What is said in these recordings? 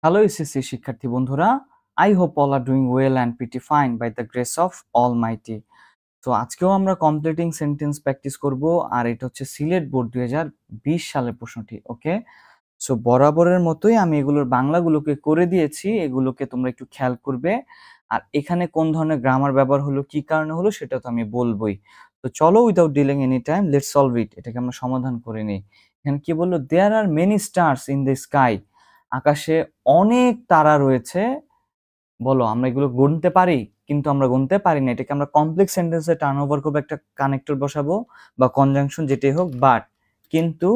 Hello SSC শিক্ষার্থী বন্ধুরা, I hope all are doing well and pretty fine by the grace of almighty. তো আজকেও আমরা completing sentence practice করব, আর এটা হচ্ছে সিলেট বোর্ড 2020 সালের প্রশ্নটি। ওকে, সো বরাবরের মতোই আমি এগুলোর বাংলাগুলোকে করে দিয়েছি, এগুলোকে তোমরা একটু খেয়াল করবে। আর এখানে কোন ধরনের গ্রামার ব্যবহার হলো, কি কারণে হলো, সেটা তো আমি বলবোই। তো চলো, without delaying any time, let's solve it. এটাকে আমরা সমাধান করে নিই। এখানে কি বললো? There are many stars in the sky. আকাশে অনেক তারা রয়েছে। বলো, আমরা এগুলো গুনতে পারি? কিন্তু আমরা গুনতে পারি না। এটাকে আমরা কমপ্লেক্স সেন্টেন্সে টার্ন ওভার করবো, একটা কানেক্টর বসাবো বা কনজাংশন যেটাই হোক, বাট কিন্তু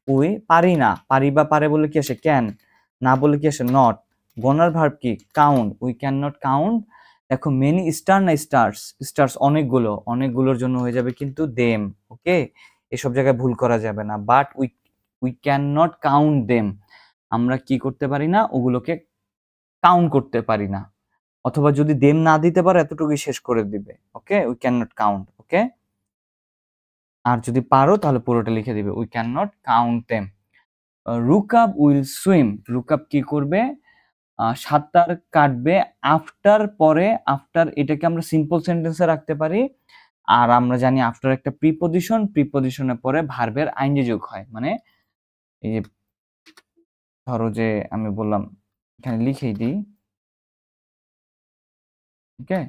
উই পারি না। পারি বা পারে বলে কি আসে? ক্যান। না বলে কি আসে? নট। গোনার ভার্ব কি? Count. We can not count. দেখো, মেনি স্টার না স্টার্স? স্টার্স অনেকগুলো, অনেকগুলোর জন্য হয়ে যাবে কিন্তু দেম। ওকে, এসব জায়গায় ভুল করা যাবে না। But we we can not count them. আমরা কি করতে পারি না? ওগুলোকে কাউন্ট করতে পারি না। অথবা যদি দেম না দিতে পারো, এতটুকুই শেষ করে দিবে। Okay, we can not count. Okay, আর যদি পারো তাহলে পুরোটা লিখে দিবে, we can not count them. Rukab will swim. Rukab কি করবে? সাঁতার কাটবে। আফটার পরে, আফটার এটাকে আমরা সিম্পল সেন্টেন্সে রাখতে পারি। আর আমরা জানি আফটার একটা প্রিপজিশন, প্রিপজিশনের পরে ভার্বের আইনজি যোগ হয়। মানে এই যে ধরো যে আমি বললাম, এখানে লিখেই দিই। ওকে,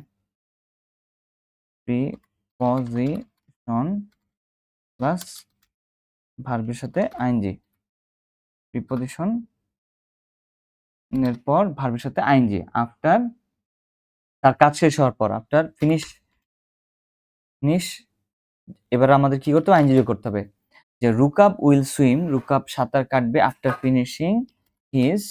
প্রিপজিশন প্লাস ভার্বের সাথে আইনজি। প্রিপজিশন এর পর ভার্বের সাথে আইনজি। আফটার, তার কাজ শেষ হওয়ার পর, আফটার ফিনিশ। এবার আমাদের কি করতে হবে? আইনজি যোগ করতে হবে। যে রুকাব উইল সুইম, রুকাব সাঁতার কাটবে। আফটার ফিনিশিং হিজ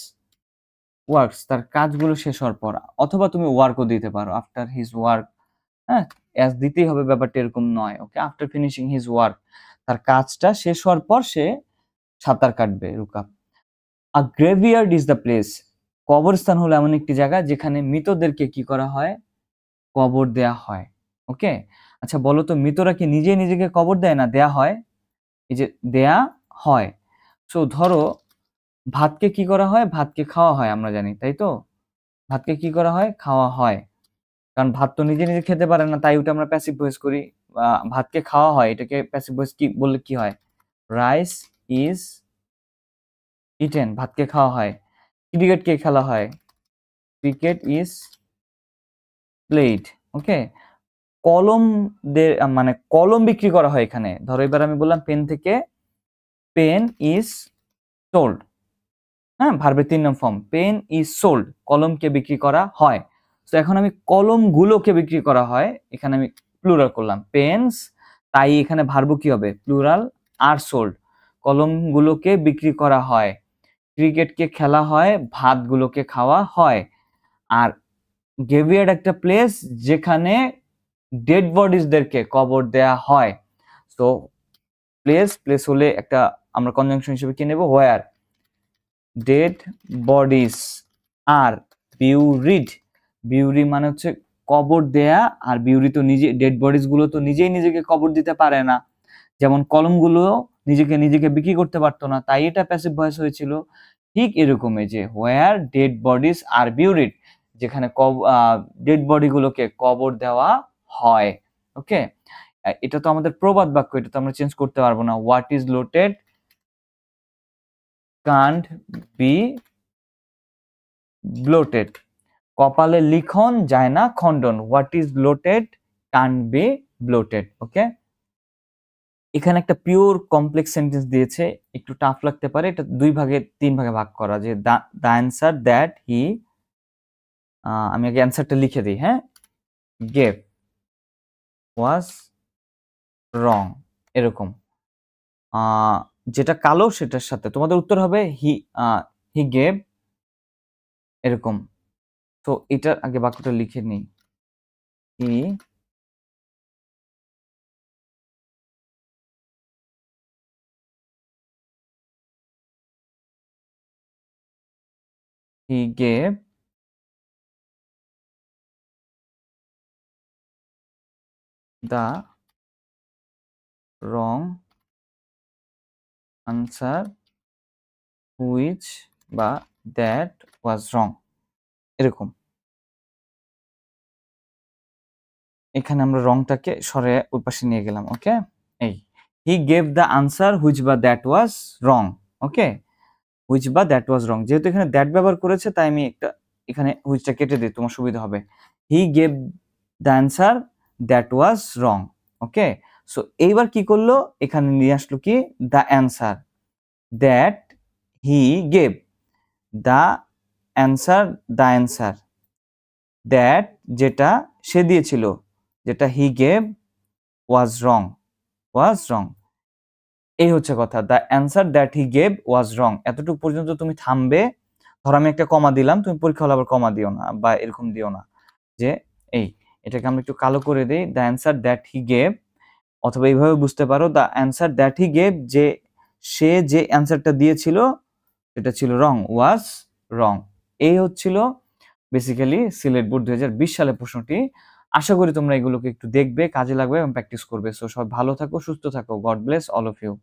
ওয়ার্কস, তার কাজগুলো শেষ হওয়ার পর। অথবা তুমি ওয়ার্কও দিতে পারো, আফটার হিজ ওয়ার্ক। হ্যাঁ, অ্যাজ দিতেই হবে, ব্যাপারটা এরকম নয়। ওকে, আফটার ফিনিশিং হিজ ওয়ার্ক, তার কাজটা শেষ হওয়ার পর সে সাঁতার কাটবে রুকাব। আ গ্রেভিয়ার্ড ইজ দ্য প্লেস। কবরস্থান হলো এমন একটি জায়গা যেখানে মৃতদেরকে কি করা হয়? কবর দেয়া হয়। ওকে, আচ্ছা বলো তো, মৃতরা কি নিজে নিজেকে কবর দেয় না দেয়া হয়? এই যে দেয়া হয়। সো ধরো, ভাতকে কি করা হয়? ভাতকে খাওয়া হয়, আমরা জানি, তাই তো? ভাতকে কি করা হয়? খাওয়া হয়। কারণ ভাত তো নিজে নিজে খেতে পারে না, তাই ওটা আমরা প্যাসিভ ভয়েস করি। ভাতকে খাওয়া হয়, এটাকে প্যাসিভ ভয়েস কি বললে কি হয়? Rice is eaten. ভাতকে খাওয়া হয়। ক্রিকেট কে খেলা হয়? Cricket is played. ওকে, কলম মানে কলম বিক্রি করা হয় এখানে। ধরো এবার আমি বললাম পেন থেকে, পেন ইজ সোল্ড। হ্যাঁ, ভার্বের 3 নং ফর্ম, পেন ইজ সোল্ড, কলমকে বিক্রি করা হয়। তো এখন আমি কলমগুলোকে বিক্রি করা হয়, এখানে আমি প্লুরাল করলাম, পেন্স। তাই এখানে ভার্ব কি হবে? Plural, are sold. কলমগুলোকে বিক্রি করা হয়, ক্রিকেটকে খেলা হয়, ভাতগুলোকে খাওয়া হয়। আর গ্রেভিয়ার্ড একটা প্লেস যেখানে ডেড বডিজদেরকে কবর দেয়া হয়। তো প্লেস, প্লেস হলে একটা আমরা কনজাংশন হিসেবে কি নেব? হোয়ার ডেড বডিজ আর বিউরিড। বিউরি মানে হচ্ছে কবর দেয়া, আর বিউরি তো নিজে, ডেড বডিজ গুলো তো নিজেই নিজেকে কবর দিতে পারে না। যেমন কলমগুলো নিজেকে নিজেকে বিক্রি করতে পারতো না, তাই এটা প্যাসিভ ভয়েস হয়েছিল। ঠিক এরকমই, যে হোয়ার ডেড বডিজ আর বিউরিড, যেখানে ডেড বডি গুলোকে কবর দেওয়া হয়। ওকে, এটা তো আমাদের প্রবাদ বাক্য, এটা তো আমরা চেঞ্জ করতে পারবো না। What is lotted can't be blotted. কপালে লিখন যায় না খণ্ডন। What is blotted can't be blotted. Okay, এখানে একটা পিওর কমপ্লেক্স সেন্টেন্স দিয়েছে, একটু টাফ লাগতে পারে। এটা 3 ভাগে ভাগ করা, যে দ্য অ্যান্সার দ্যাট হি, আমি আগে অ্যান্সারটা লিখে দিই। হ্যাঁ, গেভ ওয়াজ রং, এরকম। যেটা কালো সেটার সাথে তোমাদের উত্তর হবে হি গেভ, এরকম। তো এটার আগে বাক্যটা লিখে নিই। হি gave the wrong answer which, বা দ্যাট ওয়াজ রং, এরকম। এখানে আমরা রংটাকে সরে ওই পাশে নিয়ে গেলাম। ওকে, এই he gave the answer which বা that was wrong. Okay, which বা দ্যাট ওয়াজ রং, যেহেতু এখানে দ্যাট ব্যবহার করেছে তাই আমি একটা এখানে হুইচটা কেটে দিই, তোমার সুবিধা হবে। হি gave the answer that was wrong. Okay, so এইবার কি করলো, এখানে নিয়ে আসলো কি the answer that he gave, the answer, the answer that যেটা সে দিয়েছিল, যেটা হি গেভ ওয়াজ রং, ওয়াজ রং। এই হচ্ছে কথা, the answer that he gave was wrong. এতটুকু পর্যন্ত তুমি থামবে। ধর আমি একটা কমা দিলাম, তুমি পরীক্ষা হলে আবার কমা দিও না বা এরকম দিও না, যে এই এটাকে আমরা একটু কালো করে দিই, the answer that he gave, অথবা এইভাবে বুঝতে পারো the answer that he gave, যে সে যে অ্যান্সারটা দিয়েছিল সেটা ছিল রং, ওয়াজ রং। এই হচ্ছিল বেসিক্যালি সিলেট বোর্ড 2020 সালের প্রশ্নটি। আশা করি তোমরা এগুলোকে একটু দেখবে, কাজে লাগবে এবং প্র্যাকটিস করবে। সো সবাই ভালো থাকো, সুস্থ থাকো। God bless all of you.